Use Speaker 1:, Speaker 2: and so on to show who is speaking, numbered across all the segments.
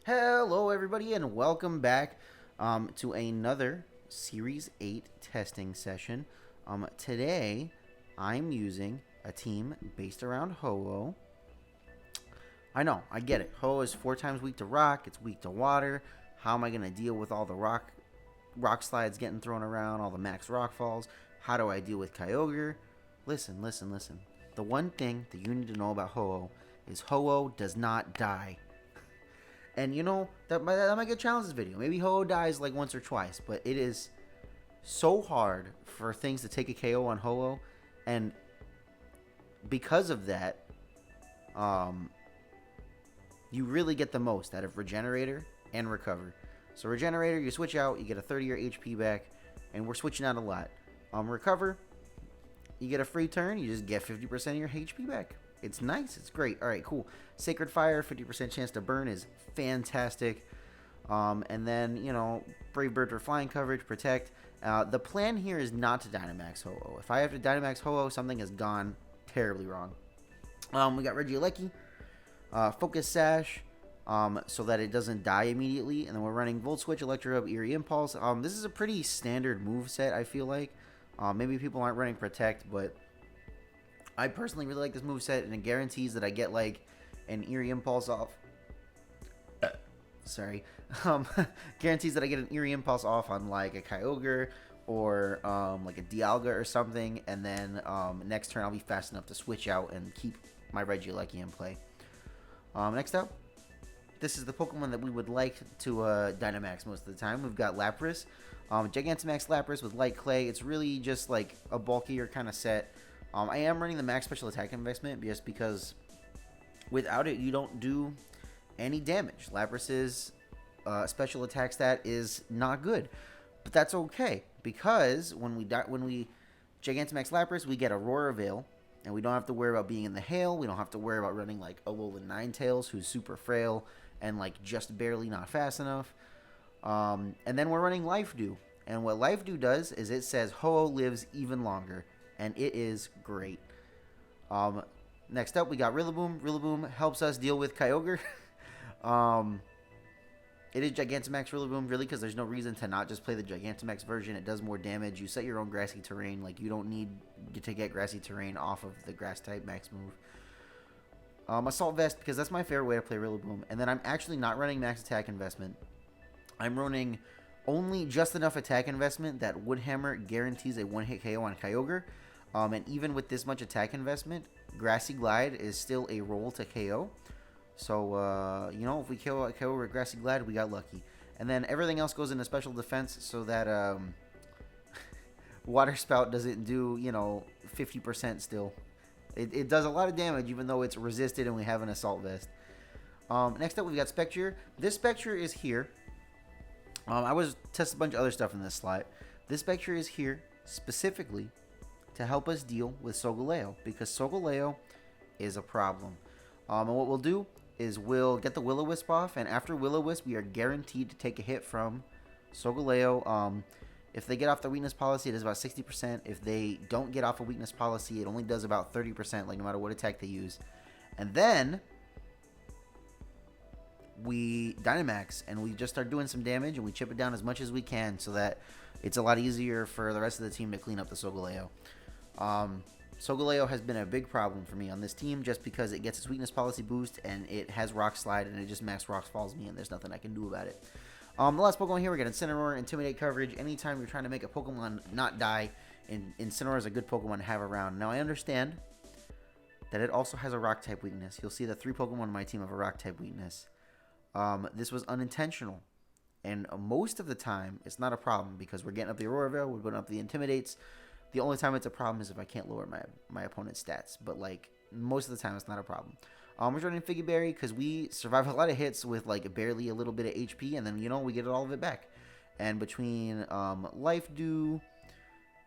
Speaker 1: Hello, everybody, and welcome back to another Series 8 testing session. Today, I'm using a team based around Ho-Oh. I know, I get it. Ho-Oh is 4 times weak to rock, it's weak to water. How am I going to deal with all the rock slides getting thrown around, all the max rock falls? How do I deal with Kyogre? Listen. The one thing that you need to know about Ho-Oh is Ho-Oh does not die. And that might get challenged this video. Maybe Ho-Oh dies like once or twice, but it is so hard for things to take a KO on Ho-Oh, and because of that, um, you really get the most out of Regenerator and Recover. So Regenerator, you switch out, you get a 30 of your HP back, and we're switching out a lot. Recover, you get a free turn, you just get 50% of your HP back. It's nice. It's great. All right, cool. Sacred Fire, 50% chance to burn is fantastic. And then, Brave Bird for flying coverage, protect. The plan here is not to Dynamax Ho-Oh. If I have to Dynamax Ho-Oh, something has gone terribly wrong. We got Regieleki, Focus Sash, so that it doesn't die immediately. And then we're running Volt Switch, Electro Up, Eerie Impulse. This is a pretty standard move set, I feel like. Maybe people aren't running Protect, but I personally really like this moveset, and it guarantees that I get like an Eerie Impulse off. Sorry. Guarantees that I get an Eerie Impulse off on like a Kyogre or like a Dialga or something, and then next turn I'll be fast enough to switch out and keep my Regieleki in play. Next up, this is the Pokemon that we would like to Dynamax most of the time. We've got Lapras. Gigantamax Lapras with Light Clay. It's really just like a bulkier kind of set. I am running the max special attack investment just because without it, you don't do any damage. Lapras's special attack stat is not good, but that's okay because when we Gigantamax Lapras, we get Aurora Veil, and we don't have to worry about being in the hail. We don't have to worry about running like Alolan Ninetales, who's super frail and like just barely not fast enough. And then we're running Life Dew, and what Life Dew does is it says Ho-Oh lives even longer. And it is great. Next up, we got Rillaboom. Rillaboom helps us deal with Kyogre. It is Gigantamax Rillaboom, really, because there's no reason to not just play the Gigantamax version. It does more damage. You set your own grassy terrain. Like, you don't need to get grassy terrain off of the grass-type max move. Assault Vest, because that's my favorite way to play Rillaboom. And then I'm actually not running max attack investment. I'm running only just enough attack investment that Woodhammer guarantees a one-hit KO on Kyogre. And even with this much attack investment, Grassy Glide is still a roll to KO. So, if we KO with Grassy Glide, we got lucky. And then everything else goes into special defense so that Water Spout doesn't do, 50% still. It does a lot of damage even though it's resisted and we have an Assault Vest. Next up, we've got Spectre. This Spectre is here. I was testing a bunch of other stuff in this slot. This Spectre is here specifically to help us deal with Solgaleo, because Solgaleo is a problem. And what we'll do is we'll get the Will-O-Wisp off, and after Will-O-Wisp, we are guaranteed to take a hit from Solgaleo. If they get off the weakness policy, it is about 60%. If they don't get off a weakness policy, it only does about 30%, like no matter what attack they use. And then we Dynamax, and we just start doing some damage, and we chip it down as much as we can so that it's a lot easier for the rest of the team to clean up the Solgaleo. Solgaleo has been a big problem for me on this team just because it gets its weakness policy boost and it has Rock Slide and it just max Rock Falls me and there's nothing I can do about it. The last Pokemon here, we got Incineroar, Intimidate coverage. Anytime you're trying to make a Pokemon not die, Incineroar is a good Pokemon to have around. Now I understand that it also has a Rock type weakness. You'll see that 3 Pokemon on my team have a Rock type weakness. This was unintentional. And most of the time, it's not a problem because we're getting up the Aurora Veil, we're putting up the Intimidates. The only time it's a problem is if I can't lower my opponent's stats. But, like, most of the time it's not a problem. We're running Figgy Berry because we survive a lot of hits with, like, barely a little bit of HP. And then, we get all of it back. And between Life Dew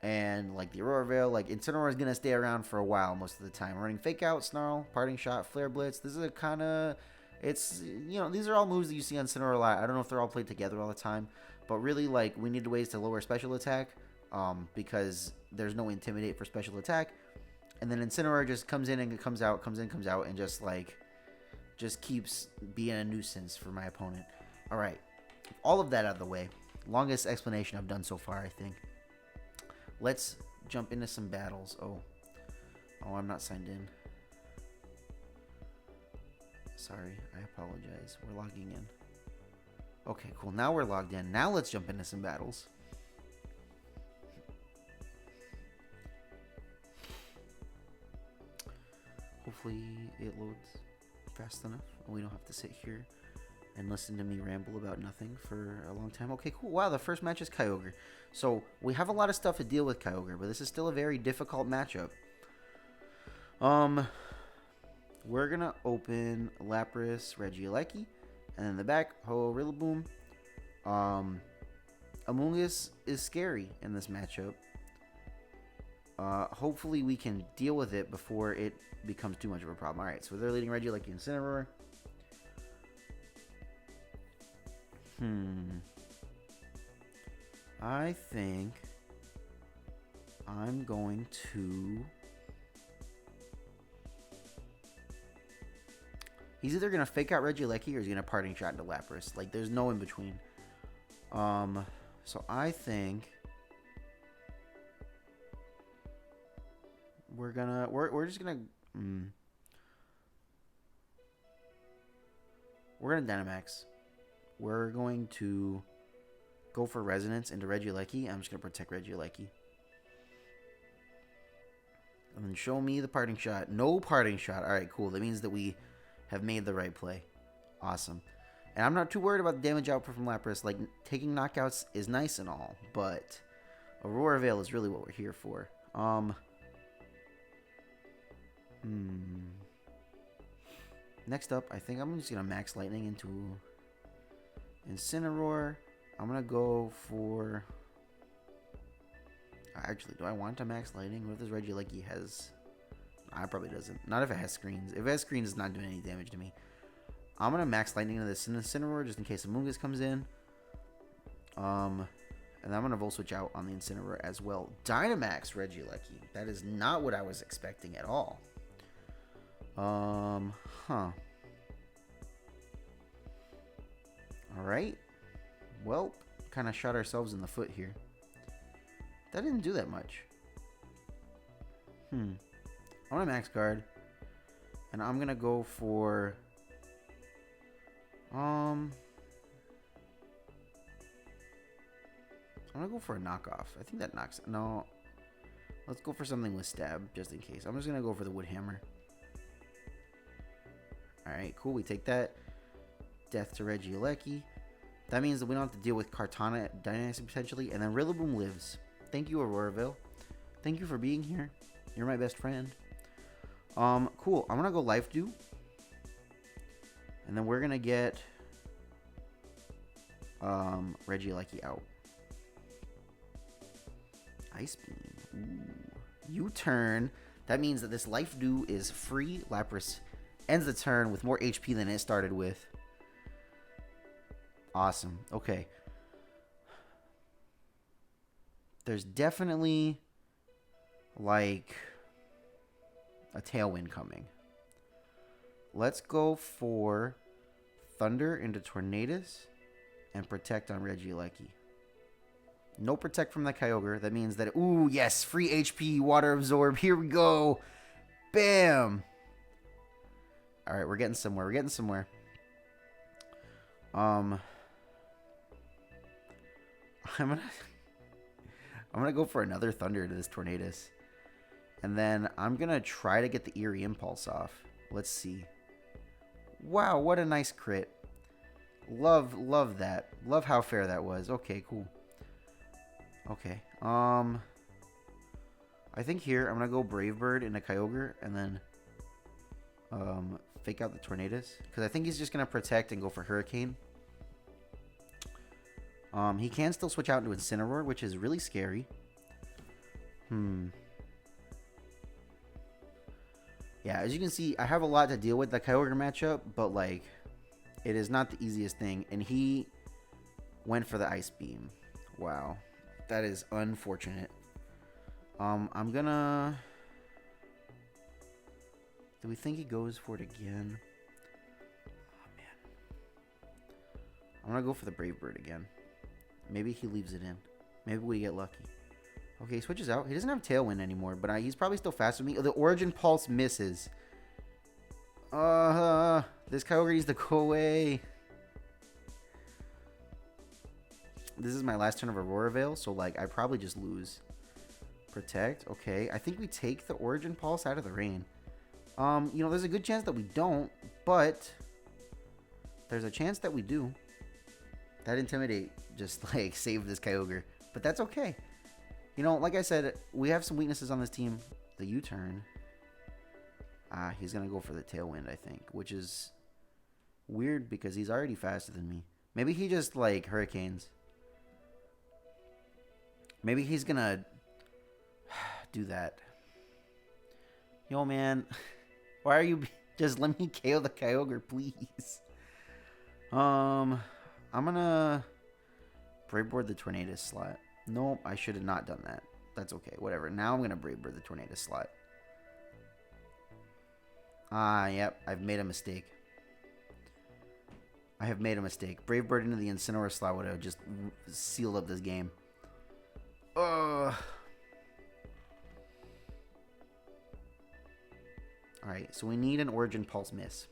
Speaker 1: and, like, the Aurora Veil, like, Incineroar is going to stay around for a while most of the time. We're running Fake Out, Snarl, Parting Shot, Flare Blitz. This is a kind of... It's, these are all moves that you see on Incineroar a lot. I don't know if they're all played together all the time. But really, like, we need ways to lower special attack. Because there's no Intimidate for special attack. And then Incineroar just comes in and comes out, and just, like, just keeps being a nuisance for my opponent. All right, all of that out of the way. Longest explanation I've done so far, I think. Let's jump into some battles. Oh, I'm not signed in. Sorry, I apologize. We're logging in. Okay, cool. Now we're logged in. Now let's jump into some battles. Hopefully it loads fast enough and we don't have to sit here and listen to me ramble about nothing for a long time. Okay, cool. Wow, the first match is Kyogre. So we have a lot of stuff to deal with Kyogre, but this is still a very difficult matchup. We're gonna open Lapras, Regieleki, and in the back, Ho Rillaboom. Amoonguss is scary in this matchup. Hopefully we can deal with it before it becomes too much of a problem. Alright, so they're leading Regieleki and Incineroar. I think I'm going to... He's either going to fake out Regieleki or he's going to parting shot into Lapras. Like, there's no in between. So I think... We're just gonna we're gonna Dynamax. We're going to go for Resonance into Regieleki. I'm just gonna protect Regieleki. And then show me the parting shot. No parting shot. Alright, cool. That means that we have made the right play. Awesome. And I'm not too worried about the damage output from Lapras. Like, taking knockouts is nice and all, but Aurora Veil is really what we're here for. Next up, I think I'm just going to Max Lightning into Incineroar. I'm going to go for... Actually, do I want to Max Lightning? What if this Regieleki has... Nah, it probably doesn't. Not if it has screens. If it has screens, it's not doing any damage to me. I'm going to Max Lightning into this Incineroar just in case Amoonguss comes in. And I'm going to Volt Switch out on the Incineroar as well. Dynamax Regieleki. That is not what I was expecting at all. Alright. Well, kind of shot ourselves in the foot here. That didn't do that much. I'm going to Max Guard. And I'm going to go for... I'm going to go for a knockoff. I think that knocks... No. Let's go for something with Stab, just in case. I'm just going to go for the Wood Hammer. Alright, cool. We take that. Death to Regieleki. That means that we don't have to deal with Kartana Dynamax potentially. And then Rillaboom lives. Thank you, Auroraville. Thank you for being here. You're my best friend. Cool. I'm going to go Life Dew. And then we're going to get Regieleki out. Ice Beam. Ooh. U-turn. That means that this Life Dew is free. Lapras ends the turn with more HP than it started with. Awesome. Okay. There's definitely like a Tailwind coming. Let's go for Thunder into Tornadus and Protect on Regieleki. No Protect from the Kyogre. That means that... Ooh, yes. Free HP. Water Absorb. Here we go. Bam. Alright, we're getting somewhere. We're getting somewhere. I'm gonna go for another Thunder to this Tornadus. And then I'm gonna try to get the Eerie Impulse off. Let's see. Wow, what a nice crit. Love that. Love how fair that was. Okay, cool. Okay. I think here I'm gonna go Brave Bird into Kyogre and then fake out the Tornadus. Because I think he's just gonna protect and go for Hurricane. He can still switch out into Incineroar, which is really scary. Yeah, as you can see, I have a lot to deal with the Kyogre matchup, but like, it is not the easiest thing. And he went for the Ice Beam. Wow, that is unfortunate. I'm gonna... Do we think he goes for it again? I'm going to go for the Brave Bird again. Maybe he leaves it in. Maybe we get lucky. Okay, he switches out. He doesn't have Tailwind anymore, but he's probably still faster than me. Oh, the Origin Pulse misses. This Kyogre needs to go away. This is my last turn of Aurora Veil, so, like, I probably just lose. Protect. Okay, I think we take the Origin Pulse out of the rain. You know, there's a good chance that we don't, but there's a chance that we do. That Intimidate just, like, saved this Kyogre. But that's okay. You know, like I said, we have some weaknesses on this team. The U-turn. He's going to go for the Tailwind, I think. Which is weird because he's already faster than me. Maybe he just, like, Hurricanes. Maybe he's going to do that. Yo, man. Why are you... Just let me KO the Kyogre, please. I'm going to Brave Bird the Tornadus slot. Nope, I should have not done that. That's okay, whatever. Now I'm going to Brave Bird the Tornadus slot. Yep, I've made a mistake. I have made a mistake. Brave Bird into the Incineroar slot would have just sealed up this game. Alright, so we need an Origin Pulse miss.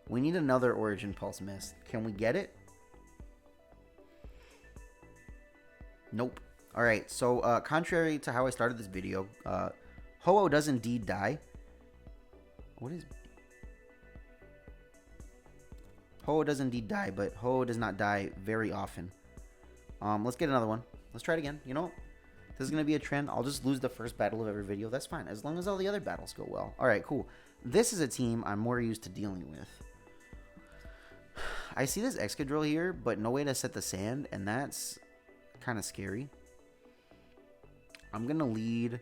Speaker 1: We need another Origin Pulse miss. Can we get it? Nope. Alright, so contrary to how I started this video, Ho-Oh does indeed die. What is... Ho-Oh does indeed die, but Ho-Oh does not die very often. Let's get another one. Let's try it again. You know what? This is going to be a trend. I'll just lose the first battle of every video. That's fine, as long as all the other battles go well. Alright, cool. This is a team I'm more used to dealing with. I see this Excadrill here, but no way to set the sand, and that's kind of scary. I'm going to lead...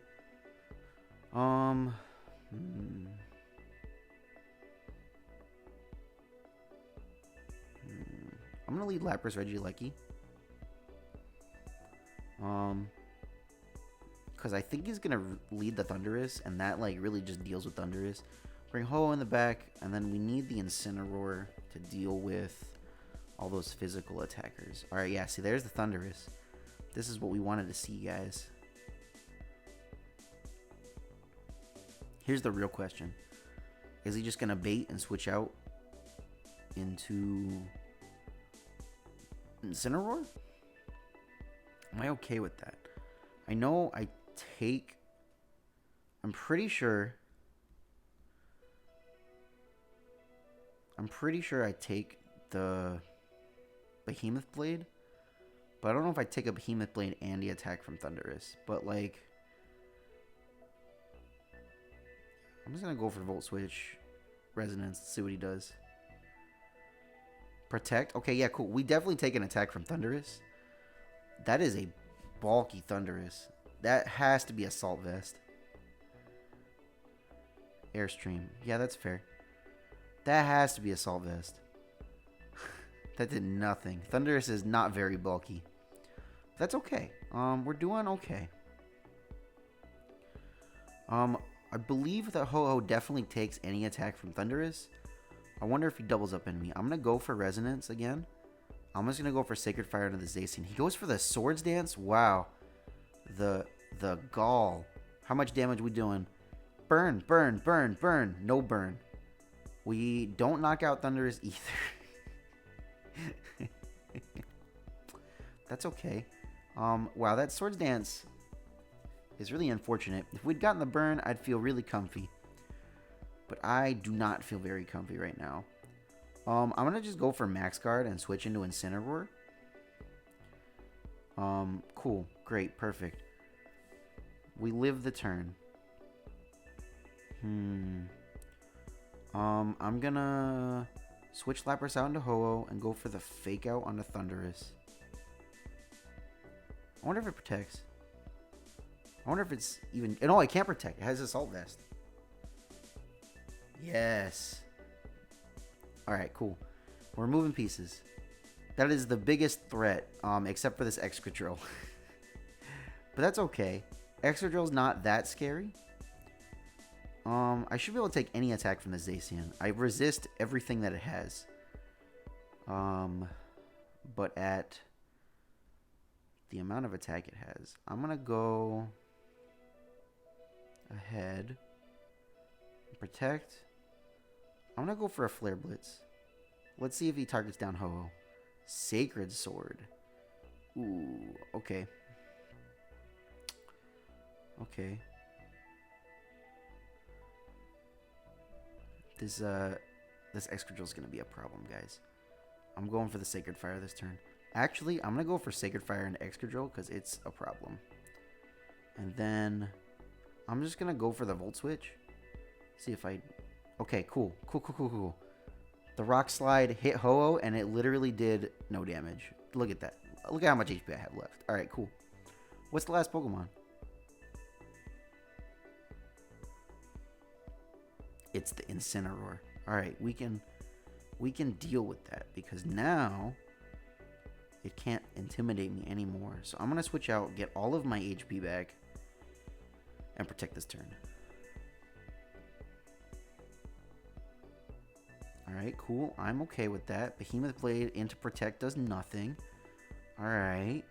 Speaker 1: I'm going to lead Lapras Regieleki. Because I think he's going to lead the Thundurus, and that, like, really just deals with Thundurus. Bring Ho-Oh in the back, and then we need the Incineroar to deal with all those physical attackers. Alright, yeah, see, there's the Thundurus. This is what we wanted to see, guys. Here's the real question. Is he just going to bait and switch out into Incineroar? Am I okay with that? I know I take... I'm pretty sure I take the Behemoth Blade. But I don't know if I take a Behemoth Blade and the attack from Thundurus. But, like... I'm just going to go for Volt Switch. Resonance. See what he does. Protect. Okay, yeah, cool. We definitely take an attack from Thundurus. That is a bulky Thundurus. That has to be Assault Vest. Airstream. Yeah, that's fair. That has to be Assault Vest. That did nothing. Thundurus is not very bulky. That's okay. We're doing okay. I believe that Ho-Oh definitely takes any attack from Thundurus. I wonder if he doubles up in me. I'm going to go for Resonance again. I'm just going to go for Sacred Fire into the Zacian. He goes for the Swords Dance. Wow. The gall. How much damage we doing? Burn, burn, burn, burn. No burn. We don't knock out Thundurus either. That's okay. Wow, that Swords Dance is really unfortunate. If we'd gotten the burn, I'd feel really comfy. But I do not feel very comfy right now. I'm going to just go for Max Guard and switch into Incineroar. Cool. Great. Perfect. We live the turn. I'm going to switch Lapras out into Ho-Oh and go for the Fake Out on the Thundurus. I wonder if it protects. I wonder if it's even... No, it can't protect. It has Assault Vest. Yes. Alright, cool. We're moving pieces. That is the biggest threat, except for this Excadrill. But that's okay. Excadrill's not that scary. I should be able to take any attack from the Zacian. I resist everything that it has. but at the amount of attack it has. I'm going to go ahead. Protect. I'm going to go for a Flare Blitz. Let's see if he targets down Ho-Oh. Sacred Sword. Ooh, okay. Okay. This Excadrill is going to be a problem, guys. I'm going for the Sacred Fire this turn. Actually, I'm going to go for Sacred Fire into Excadrill because it's a problem. And then I'm just going to go for the Volt Switch. See if I... Okay, cool. Cool. The Rock Slide hit Ho-Oh and it literally did no damage. Look at that. Look at how much HP I have left. Alright, cool. What's the last Pokemon? It's the Incineroar. Alright, we can deal with that because now it can't intimidate me anymore. So I'm going to switch out, get all of my HP back, and protect this turn. Alright, cool. I'm okay with that. Behemoth Blade into Protect does nothing. Alright.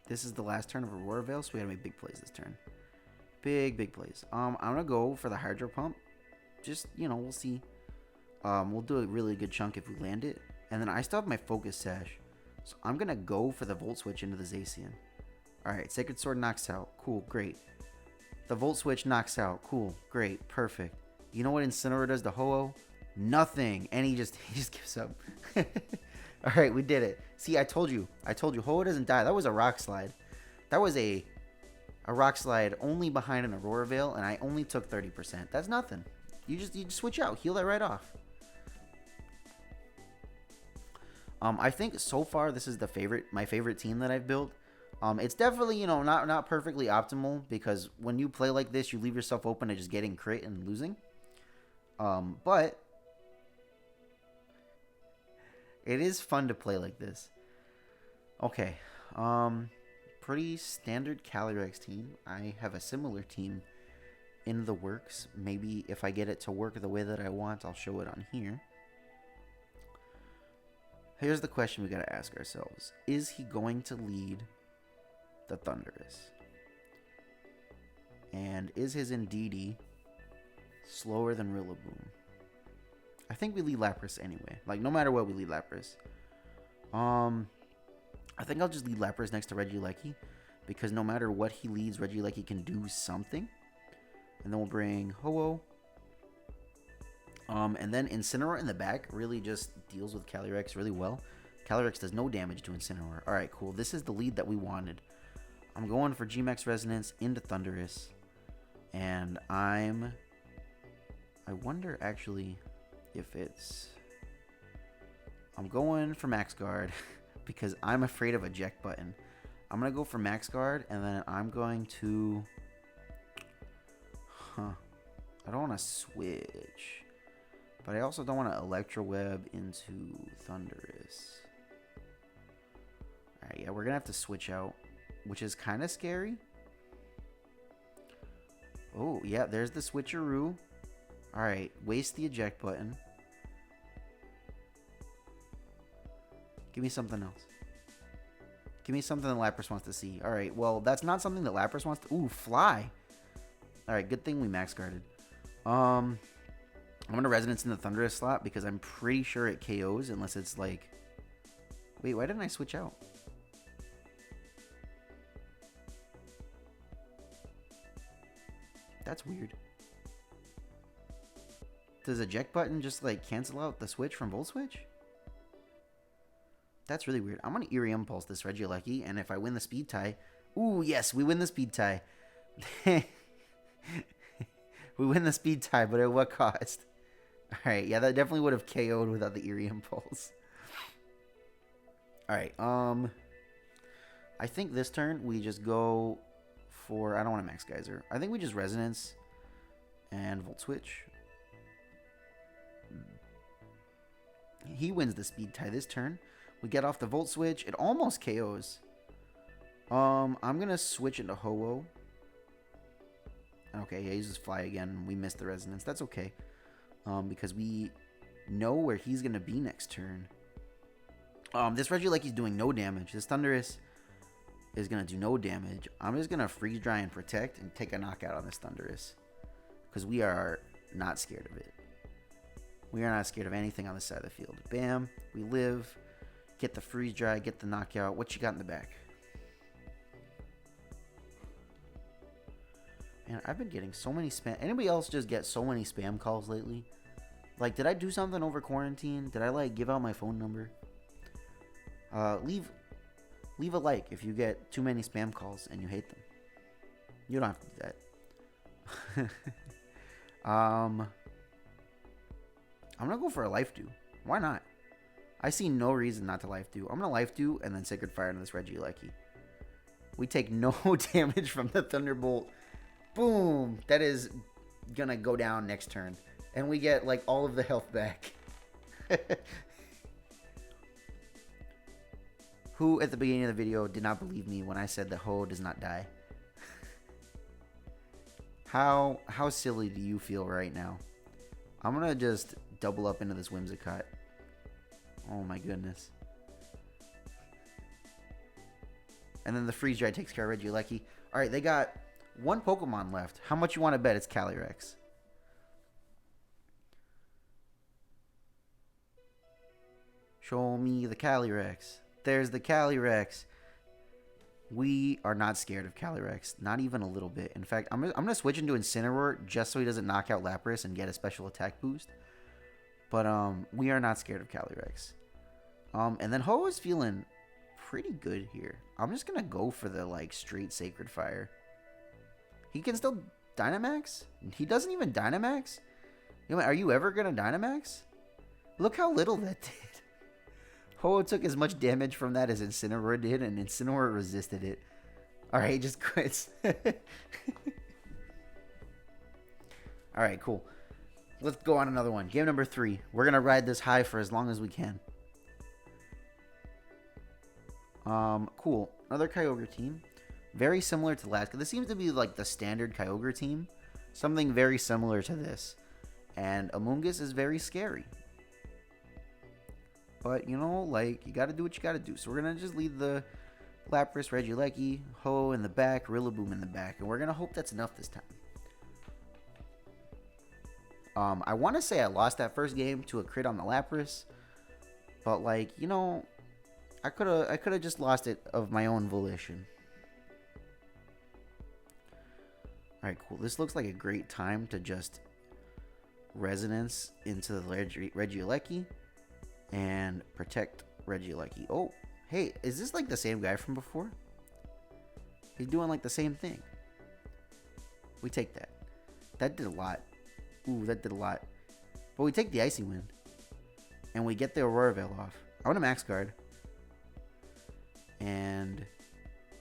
Speaker 1: This is the last turn of Aurora Veil, so we gotta make big plays this turn. Big plays. I'm gonna go for the Hydro Pump. Just, we'll see. We'll do a really good chunk if we land it. And then I still have my Focus Sash. So I'm gonna go for the Volt Switch into the Zacian. Alright, Sacred Sword knocks out. Cool, great. The Volt Switch knocks out. Cool, great, perfect. You know what Incineroar does to Ho-Oh? Nothing. And he just gives up. Alright, we did it. See, I told you. Ho-Oh doesn't die. That was a Rock Slide. That was a Rock Slide only behind an Aurora Veil, and I only took 30%. That's nothing. You just switch out. Heal that right off. I think so far this is my favorite team that I've built. It's definitely, not perfectly optimal because when you play like this, you leave yourself open to just getting crit and losing. But it is fun to play like this. Okay. Pretty standard Calyrex team. I have a similar team in the works. Maybe if I get it to work the way that I want, I'll show it on here. Here's the question we gotta ask ourselves. Is he going to lead the Thundurus? And is his Indeedee slower than Rillaboom? I think we lead Lapras anyway. Like, no matter what, we lead Lapras. I think I'll just lead Lapras next to Regieleki, because no matter what he leads, Regieleki can do something. And then we'll bring Ho-Oh. And then Incineroar in the back really just deals with Calyrex really well. Calyrex does no damage to Incineroar. Alright, cool. This is the lead that we wanted. I'm going for G-Max Resonance into Thundurus. And I wonder actually if it's... I'm going for Max Guard because I'm afraid of Eject Button. I'm going to go for Max Guard and then I'm going to... I don't want to switch. But I also don't want to Electro Web into Thundurus. Alright, yeah, we're going to have to switch out, which is kind of scary. Oh, yeah, there's the switcheroo. Alright, waste the eject button. Give me something else. Give me something that Lapras wants to see. Alright, well, that's not something that Lapras wants to... Ooh, fly. Alright, good thing we max guarded. I'm going to Resonance in the Thundurus slot because I'm pretty sure it KOs unless it's like... Wait, why didn't I switch out? That's weird. Does eject button just like cancel out the switch from Volt Switch? That's really weird. I'm going to Eerie Impulse this Regieleki, and if I win the speed tie... Ooh, yes, we win the speed tie. We win the speed tie, but at what cost? Alright, yeah, that definitely would have KO'd without the Eerie Impulse. Alright, I think this turn we just go for... I don't want to Max Geyser. I think we just Resonance and Volt Switch. He wins the speed tie this turn. We get off the Volt Switch. It almost KOs. I'm going to switch into Ho-Oh. Okay, yeah, he uses Fly again. We missed the Resonance. That's okay. because we know where he's going to be next turn. This Regieleki's doing no damage. This Thundurus is going to do no damage. I'm just going to Freeze Dry and Protect and take a knockout on this Thundurus. Because we are not scared of it. We are not scared of anything on this side of the field. Bam. We live. Get the Freeze Dry. Get the knockout. What you got in the back? Man, I've been getting so many spam. Anybody else just get so many spam calls lately? Like, did I do something over quarantine? Did I, like, give out my phone number? Leave a like if you get too many spam calls and you hate them. You don't have to do that. I'm gonna go for a life do. Why not? I see no reason not to life do. I'm gonna life do and then Sacred Fire into this Regieleki. We take no damage from the Thunderbolt. Boom! That is gonna go down next turn. And we get like all of the health back. Who at the beginning of the video did not believe me when I said that Ho does not die? How silly do you feel right now? I'm gonna just double up into this Whimsicott. Oh my goodness. And then the Freeze Dry takes care of Regieleki. Alright, they got one Pokemon left. How much you want to bet it's Calyrex? Show me the Calyrex. There's the Calyrex. We are not scared of Calyrex. Not even a little bit. In fact, I'm gonna switch into Incineroar just so he doesn't knock out Lapras and get a special attack boost. But we are not scared of Calyrex. And then Ho is feeling pretty good here. I'm just gonna go for the like straight Sacred Fire. He can still Dynamax? He doesn't even Dynamax? You know, are you ever gonna Dynamax? Look how little that did. Ho took as much damage from that as Incineroar did, and Incineroar resisted it. Alright, he just quits. Alright, cool. Let's go on another one. Game number 3. We're going to ride this high for as long as we can. Cool. Another Kyogre team. Very similar to last. This seems to be like the standard Kyogre team. Something very similar to this. And Amoonguss is very scary. But, you know, like, you gotta do what you gotta do. So we're gonna just leave the Lapras, Regieleki, Ho in the back, Rillaboom in the back. And we're gonna hope that's enough this time. I want to say I lost that first game to a crit on the Lapras. But, like, you know, I could have just lost it of my own volition. Alright, cool. This looks like a great time to just Resonance into the Regieleki. And protect Regieleki. Oh, hey, is this like the same guy from before? He's doing like the same thing. We take that. That did a lot. Ooh, that did a lot. But we take the Icy Wind. And we get the Aurora Veil off. I want to Max Guard. And,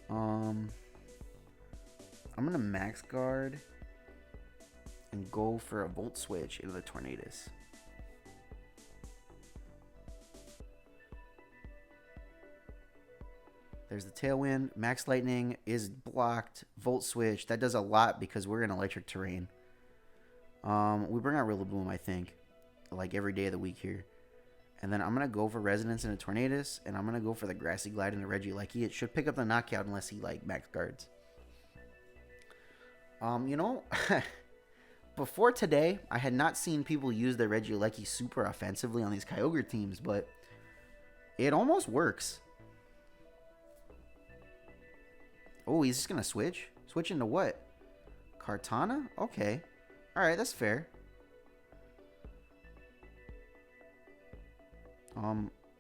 Speaker 1: I'm going to Max Guard. And go for a Volt Switch into the Tornadus. There's the Tailwind. Max Lightning is blocked. Volt Switch. That does a lot because we're in electric terrain. We bring out Rillaboom, I think. Like every day of the week here. And then I'm going to go for Resonance and a Tornadus. And I'm going to go for the Grassy Glide and a Regieleki. It should pick up the knockout unless he like max guards. You know, before today, I had not seen people use the Regieleki super offensively on these Kyogre teams. But it almost works. Oh, he's just going to switch? Switch into what? Kartana? Okay. Alright, that's fair.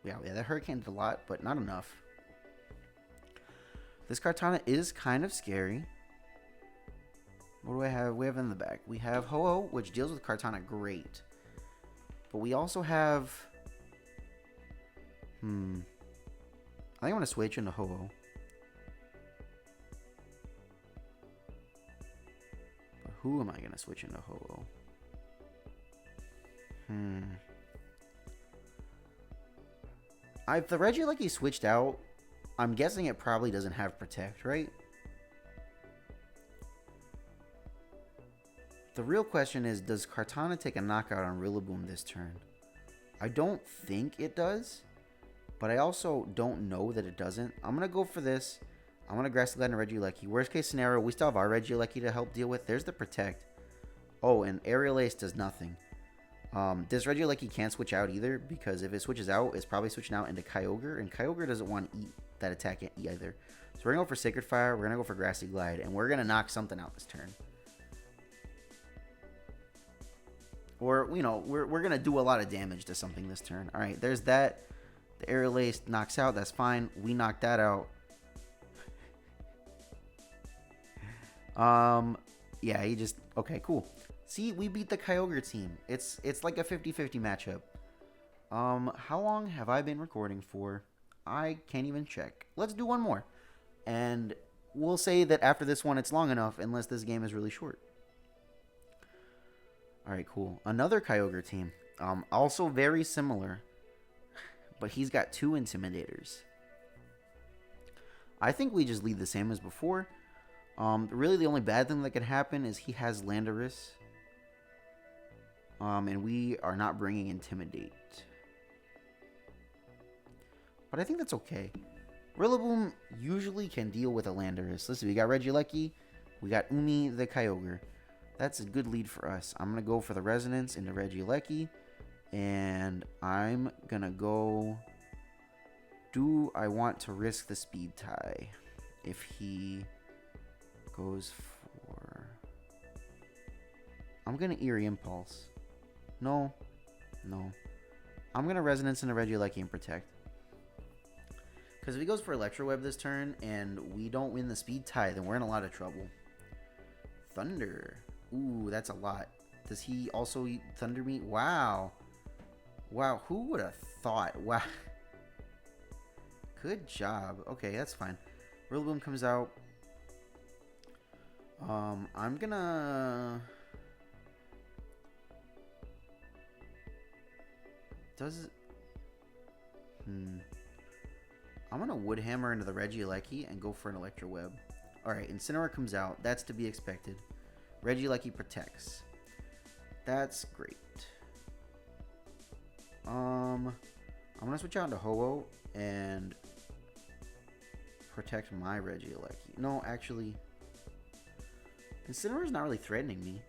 Speaker 1: Yeah, that Hurricane did a lot, but not enough. This Kartana is kind of scary. What do I have? We have in the back. We have Ho-Oh, which deals with Kartana great. But we also have... I think I'm going to switch into Ho-Oh. Who am I going to switch into Ho-Oh? If the Regieleki switched out, I'm guessing it probably doesn't have Protect, right? If The real question is, does Kartana take a knockout on Rillaboom this turn? I don't think it does, but I also don't know that it doesn't. I'm going to go for this. I'm going to Grassy Glide and Regieleki. Worst case scenario, we still have our Regieleki to help deal with. There's the Protect. Oh, and Aerial Ace does nothing. This Regieleki can't switch out either, because if it switches out, it's probably switching out into Kyogre, and Kyogre doesn't want to eat that attack either. So we're going to go for Sacred Fire, we're going to go for Grassy Glide, and we're going to knock something out this turn. Or, you know, we're going to do a lot of damage to something this turn. Alright, there's that. The Aerial Ace knocks out, that's fine. We knocked that out. Yeah, he just... Okay, cool. See, we beat the Kyogre team. It's like a 50-50 matchup. How long have I been recording for? I can't even check. Let's do one more. And we'll say that after this one, it's long enough, unless this game is really short. Alright, cool. Another Kyogre team. Also very similar. But he's got 2 Intimidators. I think we just lead the same as before. Really the only bad thing that could happen is he has Landorus. And we are not bringing Intimidate. But I think that's okay. Rillaboom usually can deal with a Landorus. Listen, we got Regieleki. We got Umi the Kyogre. That's a good lead for us. I'm going to go for the Resonance into Regieleki. And I'm going to go... Do I want to risk the Speed Tie? If he goes for... I'm going to Eerie Impulse. No. I'm going to Resonance into Regieleki and Protect. Because if he goes for Electro Web this turn and we don't win the Speed Tie, then we're in a lot of trouble. Thunder. Ooh, that's a lot. Does he also eat Thunder Meat? Wow. Wow, who would have thought? Wow. Good job. Okay, that's fine. Rillaboom comes out. I'm gonna... Does it... I'm gonna Wood Hammer into the Regieleki and go for an Electro Web. Alright, Incineroar comes out. That's to be expected. Regieleki protects. That's great. I'm gonna switch out into Ho-Oh and protect my Regieleki. No, actually, Incineroar's not really threatening me.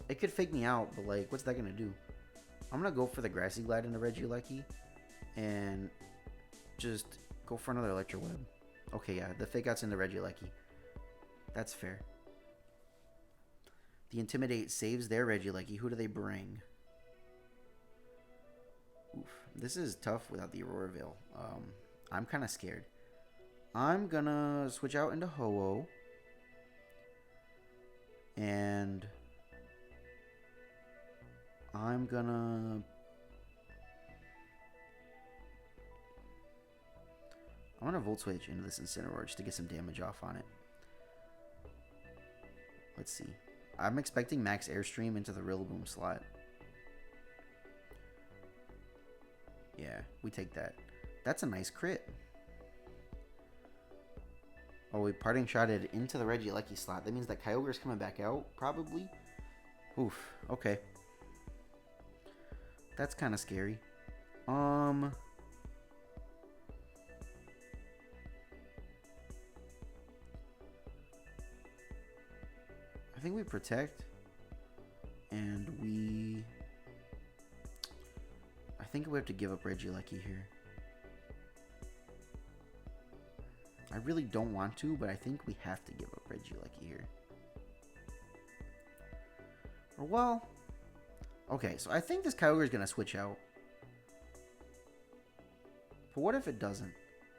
Speaker 1: It could fake me out, but like, what's that gonna do? I'm gonna go for the Grassy Glide into Regieleki and just go for another Electro Web. Okay, yeah, the fake out's into Regieleki. That's fair. The Intimidate saves their Regieleki. Who do they bring? Oof, this is tough without the Aurora Veil. I'm kind of scared. I'm gonna switch out into Ho-Oh. And I'm gonna Volt Switch into this Incineroar just to get some damage off on it. Let's see. I'm expecting Max Airstream into the Rillaboom slot. Yeah, we take that. That's a nice crit. Oh, we parting shotted into the Regieleki slot. That means that Kyogre's coming back out, probably. Oof, okay. That's kind of scary. I think we protect. And we... I think we have to give up Regieleki here. I really don't want to, but I think we have to give up Regieleki here. Or, well... Okay, so I think this Kyogre is going to switch out. But what if it doesn't?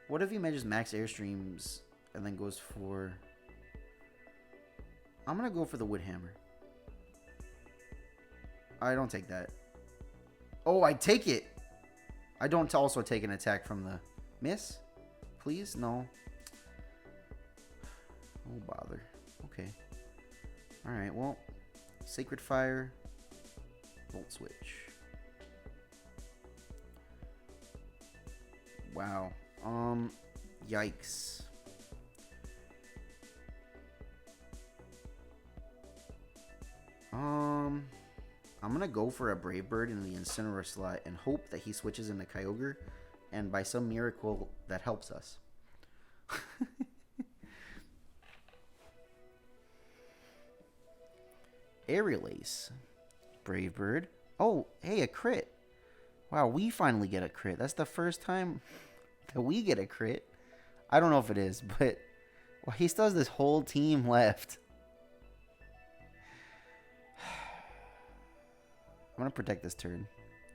Speaker 1: What if he manages Max Airstreams and then goes for... I'm going to go for the Wood Hammer. I don't take that. Oh, I take it! I don't also take an attack from the... Miss? Please? No. Oh, bother. Okay. Alright, well. Sacred Fire. Volt Switch. Wow. Yikes. Um, I'm gonna go for a Brave Bird in the Incineroar slot and hope that he switches into Kyogre, and by some miracle that helps us. Aerial Ace, Brave Bird. Oh, hey, a crit. Wow, we finally get a crit. That's the first time that we get a crit. I don't know if it is, but well, he still has this whole team left. I'm gonna protect this turn.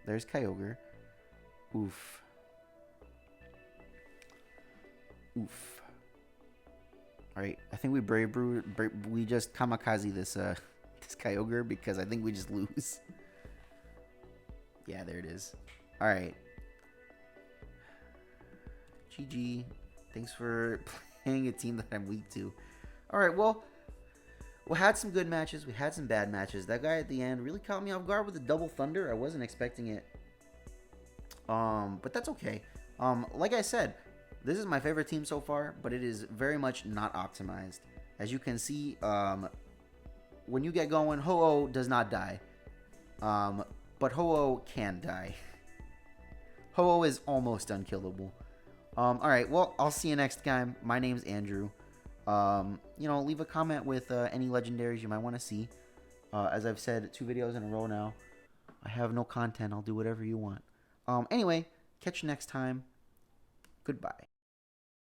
Speaker 1: There's Kyogre. Oof. Oof. Alright, I think we we just kamikaze this this Kyogre because I think we just lose. Yeah, there it is. Alright. GG. Thanks for playing a team that I'm weak to. Alright, well, we had some good matches. We had some bad matches. That guy at the end really caught me off guard with a double thunder. I wasn't expecting it. But that's okay. Like I said, this is my favorite team so far, but it is very much not optimized. As you can see, when you get going, Ho-Oh does not die. But Ho-Oh can die. Ho-Oh is almost unkillable. Alright, well, I'll see you next time. My name's Andrew. Leave a comment with any legendaries you might want to see. As I've said 2 videos in a row now, I have no content. I'll do whatever you want. Anyway, catch you next time. Goodbye.